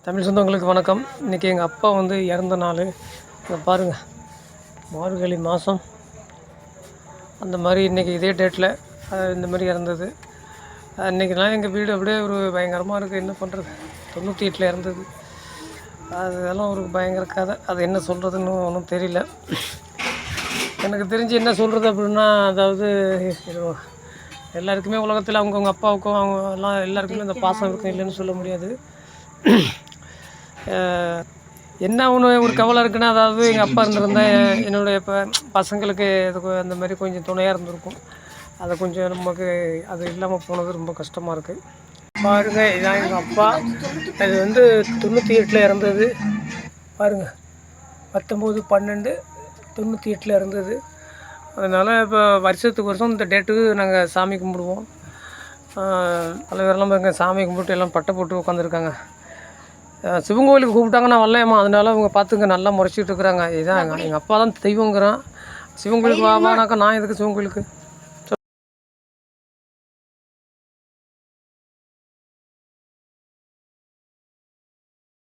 தமிழ் சொந்தங்களுக்கு வணக்கம். இன்றைக்கி எங்கள் அப்பா வந்து இறந்த நாள். இங்கே பாருங்கள், மார்கழி மாதம் அந்த மாதிரி இன்றைக்கி இதே டேட்டில் இந்த மாதிரி இறந்தது. இன்றைக்கெலாம் எங்கள் வீடு அப்படியே ஒரு பயங்கரமாக இருக்குது. என்ன பண்ணுறது, 98 இறந்தது. அதெல்லாம் ஒரு பயங்கர கதை. அது என்ன சொல்கிறதுன்னு ஒன்றும் தெரியல. எனக்கு தெரிஞ்சு என்ன சொல்கிறது அப்படின்னா, அதாவது எல்லாருக்குமே உலகத்தில் அவங்கவுங்க அப்பாவுக்கும் அவங்க எல்லாம் எல்லாருக்குமே இந்த பாசம் இருக்கும், இல்லைன்னு சொல்ல முடியாது. என்ன ஒன்று ஒரு கவலை இருக்குன்னா, அதாவது எங்கள் அப்பா இருந்திருந்தால் என்னுடைய இப்போ பசங்களுக்கு இதுக்கு அந்த மாதிரி கொஞ்சம் துணையாக இருந்திருக்கும். அதை கொஞ்சம் நமக்கு அது இல்லாமல் போனது ரொம்ப கஷ்டமாக இருக்குது. பாருங்கள், இதான் எங்கள் அப்பா. அது வந்து 98 இறந்தது. பாருங்கள், 19/12/98 இறந்தது. அதனால் இப்போ வருஷத்துக்கு வருஷம் இந்த டேட்டுக்கு நாங்கள் சாமி கும்பிடுவோம். தலைவரெல்லாம் பாருங்க, சாமி கும்பிட்டு எல்லாம் பட்டை போட்டு உட்காந்துருக்காங்க. சிவன் கோயிலுக்கு கூப்பிட்டாங்க, நான் வரலையம்மா. அதனால அவங்க பார்த்துங்க நல்லா முறைச்சிட்டு இருக்கிறாங்க. இதான் எங்கள் அப்பா தான் தெய்வங்கிறான். சிவன் கோயிலுக்கு வானாக்கா நான் எதுக்கு சிவன் கோயிலுக்கு?